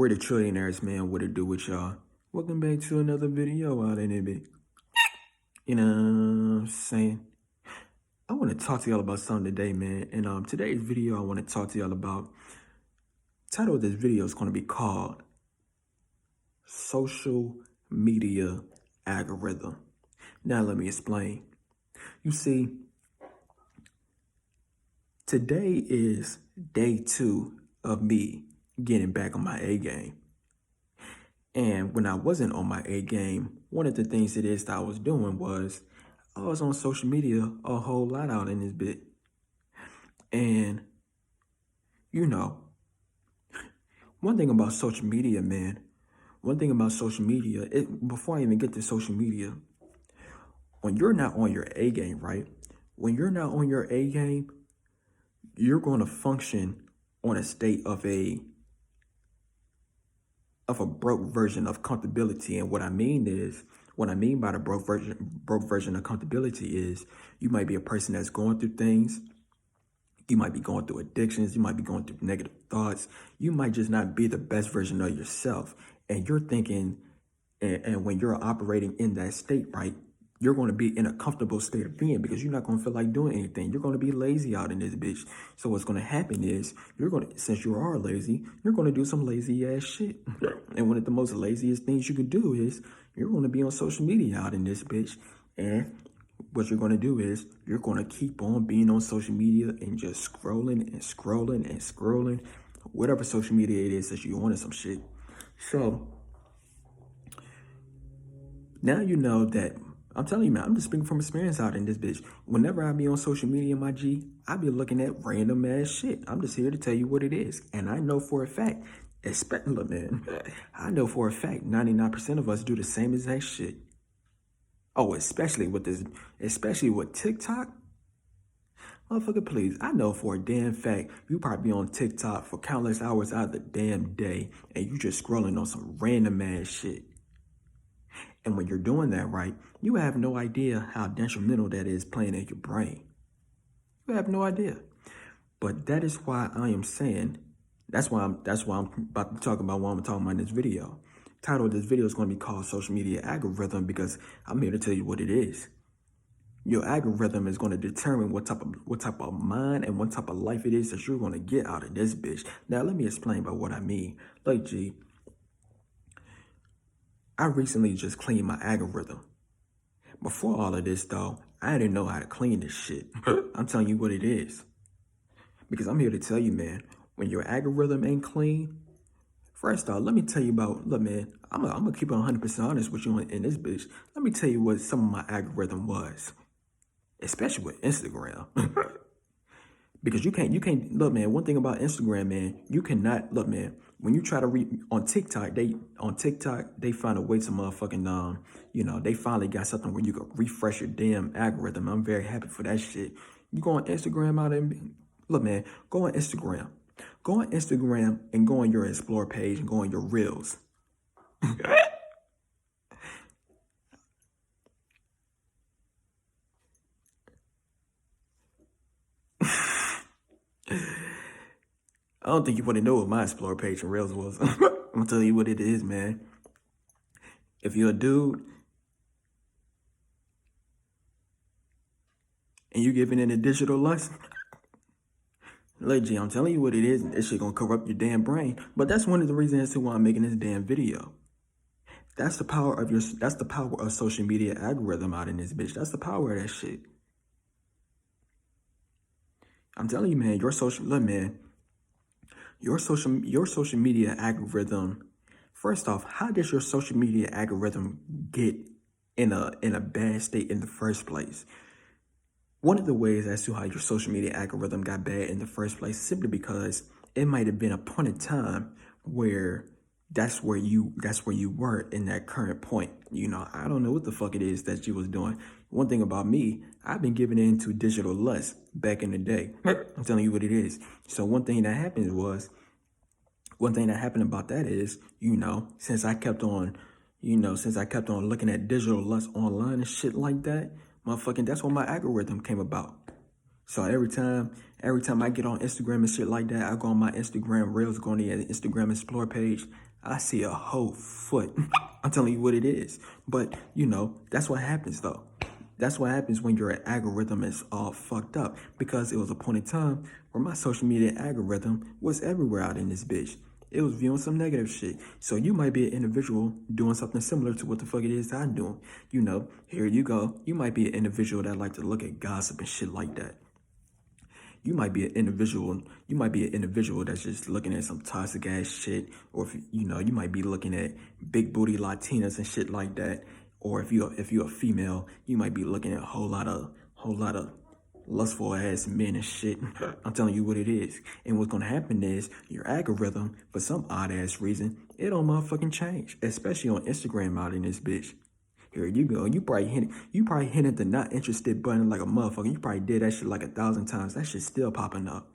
We're the trillionaires, man. What it do with y'all? Welcome back to another video out in it, bit. You know what I'm saying? I want to talk to y'all about something today, man. And today's video, I want to talk to y'all about. Title of this video is going to be called Social Media Algorithm. Now let me explain. You see, today is day 2 of me getting back on my A game. And when I wasn't on my A game, one of the things it is that I was doing was I was on social media a whole lot out in this bit. And, you know, one thing about social media, man, before I even get to social media, when you're not on your A game, right? When you're not on your A game, you're going to function on a state of a broke version of comfortability. And what I mean by the broke version of comfortability is you might be a person that's going through things. You might be going through addictions. You might be going through negative thoughts. You might just not be the best version of yourself. And you're thinking, and when you're operating in that state, right, you're going to be in a comfortable state of being because you're not going to feel like doing anything. You're going to be lazy out in this bitch. So what's going to happen is since you are lazy, you're going to do some lazy ass shit. And one of the most laziest things you can do is you're going to be on social media out in this bitch. And what you're going to do is you're going to keep on being on social media and just scrolling and scrolling and scrolling, whatever social media it is that you want or some shit. So now you know that. I'm telling you, man, I'm just speaking from experience out in this bitch. Whenever I be on social media, my G, I be looking at random ass shit. I'm just here to tell you what it is. And I know for a fact, I know for a fact, 99% of us do the same exact shit. Oh, especially with TikTok. Motherfucker, please. I know for a damn fact, you probably be on TikTok for countless hours out of the damn day, and you just scrolling on some random ass shit. And when you're doing that, right, you have no idea how detrimental that is playing in your brain. You have no idea. But that is why I am saying, that's why I'm about to talk about what I'm talking about in this video. The title of this video is going to be called Social Media Algorithm because I'm here to tell you what it is. Your algorithm is going to determine what type of mind and what type of life it is that you're going to get out of this bitch. Now, let me explain by what I mean. Like, G, I recently just cleaned my algorithm. Before all of this, though, I didn't know how to clean this shit. I'm telling you what it is. Because I'm here to tell you, man, when your algorithm ain't clean, first off, let me tell you about, look, man, I'm going to keep it 100% honest with you in this bitch. Let me tell you what some of my algorithm was, especially with Instagram. Because you can't, look, man, one thing about Instagram, man, you cannot, look, man, when you try to on TikTok, they find a way to motherfucking, they finally got something where you can refresh your damn algorithm. I'm very happy for that shit. You go on Instagram out and, look, man, go on Instagram and go on your Explore page and go on your Reels. I don't think you want to know what my Explore page and Reels was. I'm going to tell you what it is, man. If you're a dude and you giving in a digital lust, like, G, I'm telling you what it is, and this shit going to corrupt your damn brain. But that's one of the reasons as to why I'm making this damn video. That's the power of social media algorithm out in this bitch. That's the power of that shit. I'm telling you, man, your social media algorithm, first off, how does your social media algorithm get in a bad state in the first place? One of the ways as to how your social media algorithm got bad in the first place, simply because it might have been a point in time where that's where you were in that current point. I don't know what the fuck it is that you was doing. One thing about me, I've been giving in to digital lust back in the day. I'm telling you what it is. So one thing that happened about that is, since I kept on looking at digital lust online and shit like that, motherfucking, that's when my algorithm came about. So every time I get on Instagram and shit like that, I go on my Instagram Reels, go on the Instagram Explore page, I see a whole foot. I'm telling you what it is. But, you know, that's what happens though. That's what happens when your algorithm is all fucked up. Because it was a point in time where my social media algorithm was everywhere out in this bitch. It was viewing some negative shit. So you might be an individual doing something similar to what the fuck it is I'm doing. You know, here you go. You might be an individual that like to look at gossip and shit like that. You might be an individual that's just looking at some toxic ass shit, or if you know, you might be looking at big booty Latinas and shit like that. Or if you're a female, you might be looking at a whole lot of lustful ass men and shit. I'm telling you what it is. And what's gonna happen is your algorithm, for some odd ass reason, it don't motherfucking change. Especially on Instagram out in this bitch. Here you go. You probably hit the not interested button like a motherfucker. You probably did that shit like 1,000 times. That shit's still popping up.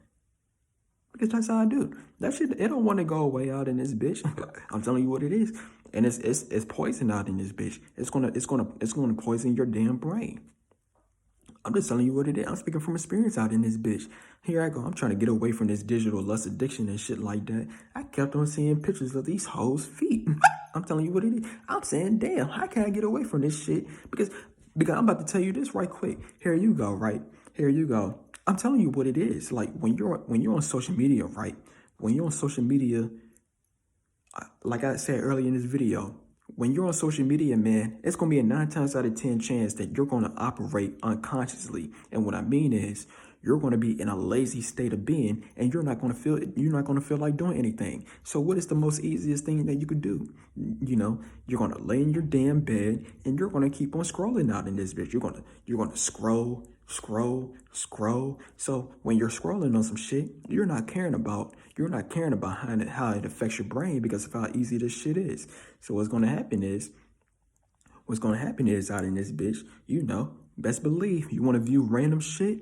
Because that's how I do. That shit, it don't want to go away out in this bitch. I'm telling you what it is. And it's poison out in this bitch. It's gonna poison your damn brain. I'm just telling you what it is. I'm speaking from experience out in this bitch. Here I go. I'm trying to get away from this digital lust addiction and shit like that. I kept on seeing pictures of these hoes' feet. I'm telling you what it is. I'm saying, damn, how can I get away from this shit? Because I'm about to tell you this right quick. Here you go, right? Here you go. I'm telling you what it is. Like when you're on social media, right? When you're on social media, like I said earlier in this video, when you're on social media, man, it's going to be a 9 times out of 10 chance that you're going to operate unconsciously. And what I mean is you're going to be in a lazy state of being and you're not going to feel like doing anything. So what is the most easiest thing that you could do? You know, you're going to lay in your damn bed and you're going to keep on scrolling out in this bitch. You're going to scroll. So when you're scrolling on some shit, you're not caring about how it affects your brain because of how easy this shit is. So what's going to happen is out in this bitch, you know, best believe you want to view random shit.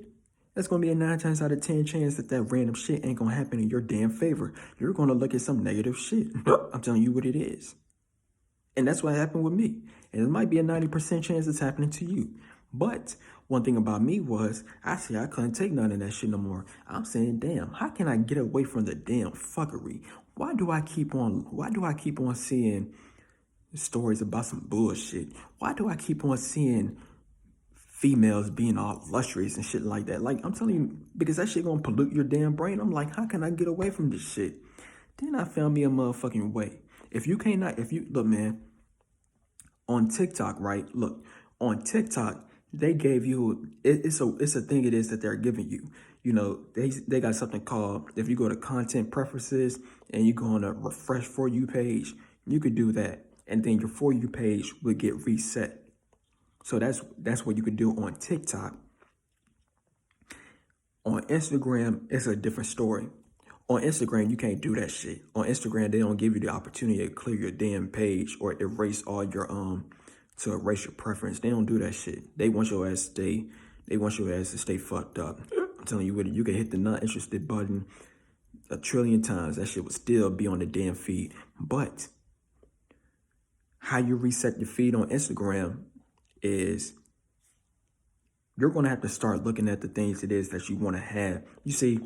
That's going to be a 9 times out of 10 chance that random shit ain't going to happen in your damn favor. You're going to look at some negative shit. I'm telling you what it is. And that's what happened with me. And it might be a 90% chance it's happening to you. But one thing about me was, I couldn't take none of that shit no more. I'm saying, damn, how can I get away from the damn fuckery? Why do I keep on seeing stories about some bullshit? Why do I keep on seeing females being all lustrous and shit like that? Like, I'm telling you, because that shit gonna pollute your damn brain. I'm like, how can I get away from this shit? Then I found me a motherfucking way. Look, man, on TikTok, right? Look, on TikTok, they gave you, it's a thing it is that they're giving you. You know, they got something called, if you go to content preferences and you go on a refresh For You page, you could do that. And then your For You page would get reset. So that's what you could do on TikTok. On Instagram, it's a different story. On Instagram, you can't do that shit. On Instagram, they don't give you the opportunity to clear your damn page or erase all your to erase your preference. They don't do that shit. They want your ass to stay fucked up. I'm telling you what, you can hit the not interested button 1 trillion times. That shit would still be on the damn feed. But how you reset your feed on Instagram is you're going to have to start looking at the things it is that you want to have. You see,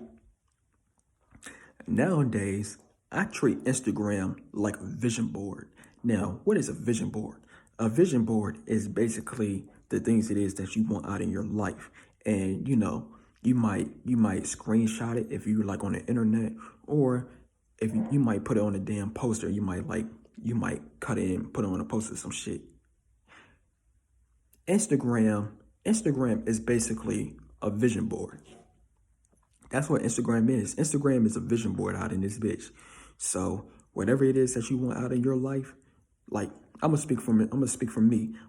nowadays, I treat Instagram like a vision board. Now, what is a vision board? A vision board is basically the things it is that you want out in your life. And, you know, you might screenshot it if you're like on the internet, or if you might put it on a damn poster. You might cut it and put it on a poster or some shit. Instagram is basically a vision board. That's what Instagram is. Instagram is a vision board out in this bitch. So whatever it is that you want out in your life, like I'm gonna speak from me.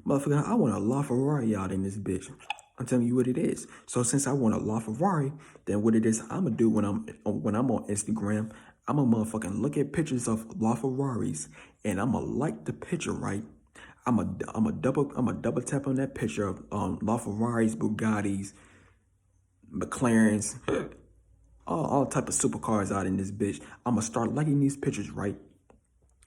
Motherfucker, I want a LaFerrari out in this bitch. I'm telling you what it is. So since I want a LaFerrari, then what it is I'm gonna do when I'm on Instagram, I'm gonna motherfucking look at pictures of LaFerraris and I'm gonna like the picture, right? I'm a double tap on that picture of LaFerraris, Bugattis, McLarens, all type of supercars out in this bitch. I'm gonna start liking these pictures, right?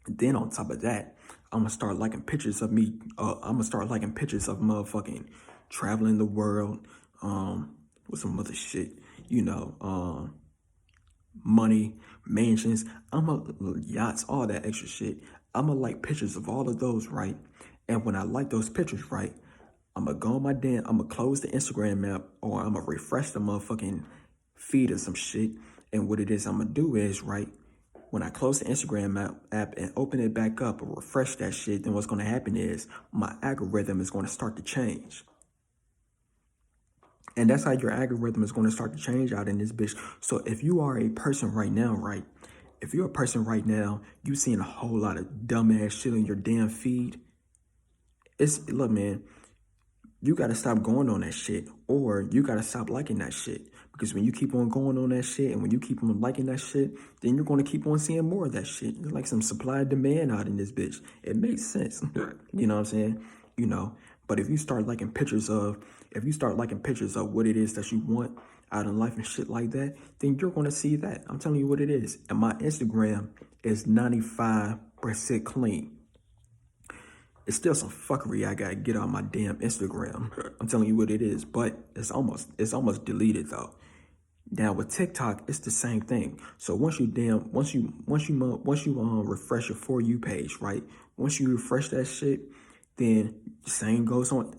Then on top of that, I'm gonna start liking pictures of me. I'm gonna start liking pictures of motherfucking traveling the world, with some other shit, you know, money, mansions, yachts, all that extra shit. I'ma like pictures of all of those, right? And when I like those pictures, right, I'ma go on I'ma close the Instagram app, or I'ma refresh the motherfucking feed or some shit. And what it is I'ma do is, right, when I close the Instagram app and open it back up or refresh that shit, then what's gonna happen is my algorithm is gonna start to change. And that's how your algorithm is going to start to change out in this bitch. So if you are a person right now, right? If you're a person right now, you seeing a whole lot of dumbass shit on your damn feed. Look, man, you got to stop going on that shit, or you got to stop liking that shit. Because when you keep on going on that shit and when you keep on liking that shit, then you're going to keep on seeing more of that shit. There's like some supply and demand out in this bitch. It makes sense. You know what I'm saying? You know, but if you start liking pictures of what it is that you want out in life and shit like that, then you're going to see that. I'm telling you what it is. And my Instagram is 95% clean. It's still some fuckery I gotta get on my damn Instagram. I'm telling you what it is, but it's almost deleted though. Now with TikTok, it's the same thing. So once you refresh your For You page, right? Once you refresh that shit, then same goes on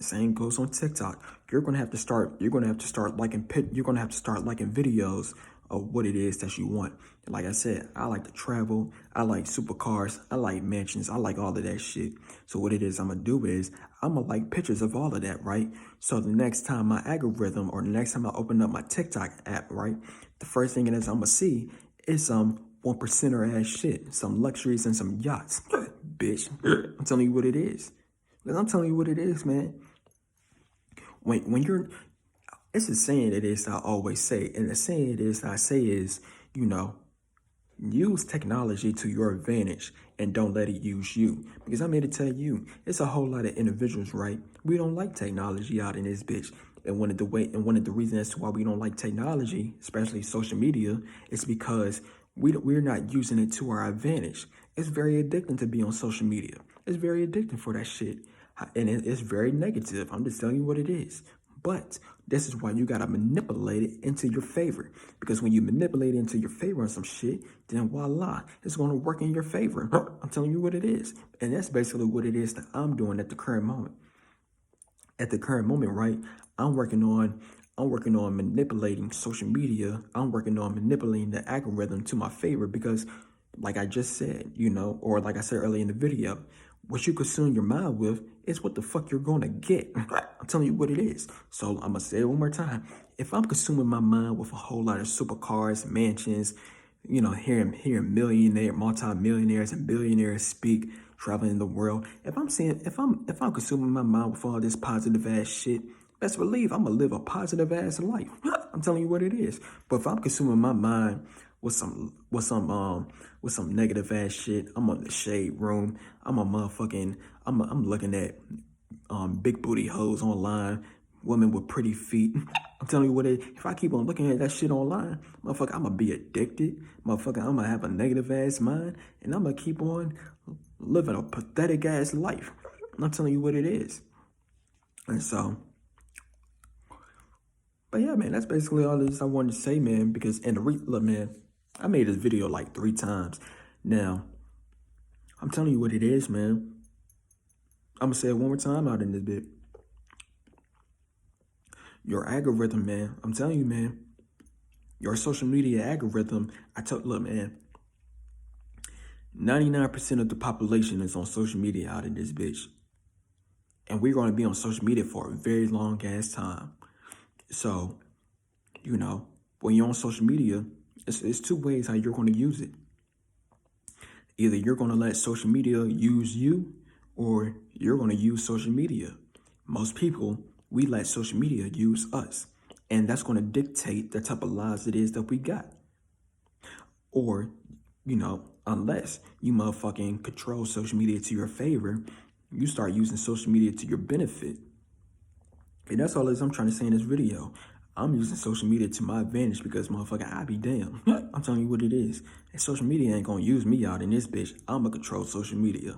TikTok. You're gonna have to start liking videos of what it is that you want. Like I said, I like to travel, I like supercars, I like mansions, I like all of that shit. So what it is I'm gonna do is I'm gonna like pictures of all of that, right? So the next time my algorithm, or the next time I open up my TikTok app, right, the first thing it is I'm gonna see is some 1%er ass shit, some luxuries and some yachts. Bitch, I'm telling you what it is. I'm telling you what it is, man. When you're, it's a saying it is I always say, and the saying it is I say is, you know, use technology to your advantage and don't let it use you. Because I'm here to tell you, it's a whole lot of individuals, right? We don't like technology out in this bitch. And one of the reasons as to why we don't like technology, especially social media, is because we're not using it to our advantage. It's very addicting to be on social media. It's very addicting for that shit. And it's very negative. I'm just telling you what it is. But this is why you gotta manipulate it into your favor. Because when you manipulate it into your favor on some shit, then voila, it's gonna work in your favor. I'm telling you what it is. And that's basically what it is that I'm doing at the current moment. At the current moment, right? I'm working on manipulating social media. I'm working on manipulating the algorithm to my favor because, like I just said, you know, or like I said earlier in the video, what you consume your mind with is what the fuck you're gonna get. I'm telling you what it is. So I'm gonna say it one more time. If I'm consuming my mind with a whole lot of supercars, mansions, you know, hearing multi-millionaires and billionaires speak, traveling the world. If I'm consuming my mind with all this positive ass shit, best believe I'm gonna live a positive ass life. I'm telling you what it is. But if I'm consuming my mind with some negative ass shit, I'm on the shade room. I'm looking at big booty hoes online, women with pretty feet. I'm telling you what it is. If I keep on looking at that shit online, motherfucker, I'm gonna be addicted. Motherfucker, I'm gonna have a negative ass mind, and I'm gonna keep on living a pathetic ass life. I'm telling you what it is. And so, but yeah, man, that's basically all this I wanted to say, man. Because look, man, I made this video like 3 times. Now, I'm telling you what it is, man. I'm gonna say it one more time out in this bit. Your algorithm, man. I'm telling you, man. Your social media algorithm. Look, man. 99% of the population is on social media out in this bitch. And we're going to be on social media for a very long ass time. So, you know, when you're on social media, it's 2 ways how you're going to use it. Either you're going to let social media use you, or you're going to use social media. Most people, we let social media use us. And that's going to dictate the type of lives it is that we got. Or, you know, unless you motherfucking control social media to your favor, you start using social media to your benefit. And that's all I'm trying to say in this video. I'm using social media to my advantage because, motherfucker, I be damn. I'm telling you what it is. And social media ain't gonna use me out in this bitch. I'm gonna control social media.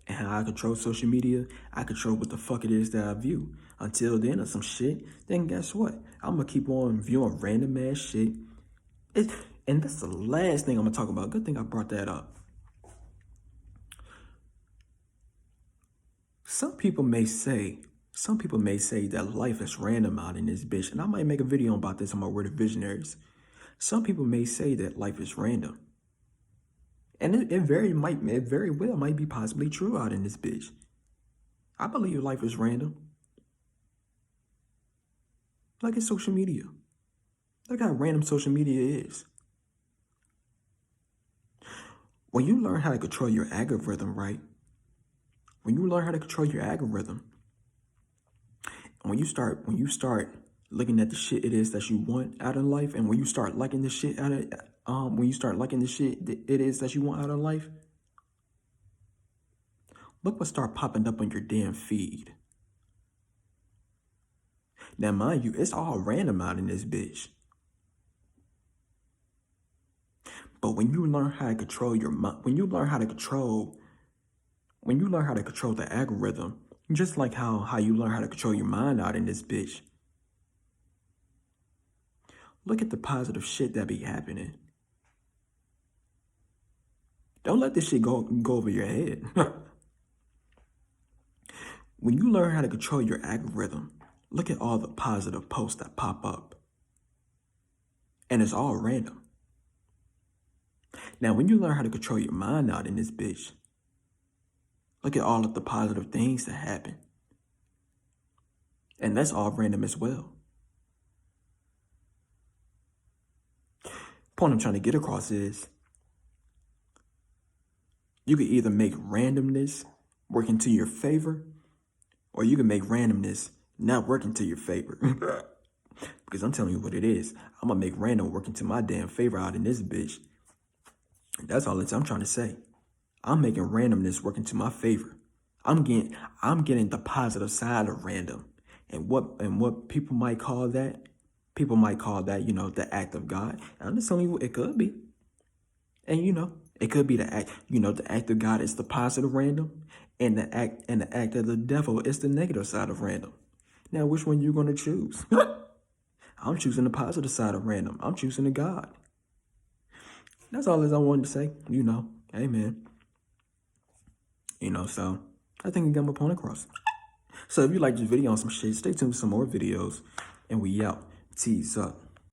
And how I control social media, I control what the fuck it is that I view. Until then or some shit, then guess what? I'm gonna keep on viewing random ass shit. And that's the last thing I'm gonna talk about. Good thing I brought that up. Some people may say that life is random out in this bitch, and I might make a video about this on my Word of Visionaries. Some people may say that life is random, and it very well might be possibly true out in this bitch. I believe life is random, like it's social media. Look how random social media is. When you learn how to control your algorithm, right? When you learn how to control your algorithm, when you start looking at the shit it is that you want out of life, and when you start liking the shit out of when you start liking the shit it is that you want out of life, look what start popping up on your damn feed. Now, mind you, it's all random out in this bitch. But when you learn how to control your mind, when you learn how to control the algorithm, just like how you learn how to control your mind out in this bitch, look at the positive shit that be happening. Don't let this shit go over your head. When you learn how to control your algorithm, look at all the positive posts that pop up. And it's all random. Now, when you learn how to control your mind out in this bitch, look at all of the positive things that happen. And that's all random as well. Point I'm trying to get across is, you can either make randomness work into your favor, or you can make randomness not work into your favor. Because I'm telling you what it is. I'm going to make random work into my damn favor out in this bitch. That's all I'm trying to say. I'm making randomness work into my favor. I'm getting the positive side of random. And what people might call that, the act of God. And I'm just telling you what it could be. And it could be the act, the act of God is the positive random, and the act of the devil is the negative side of random. Now, which one you gonna choose? I'm choosing the positive side of random. I'm choosing the God. That's all I wanted to say. Amen. So I think I got my point across. So if you like this video on some shit, stay tuned for some more videos, and we out. Tease up.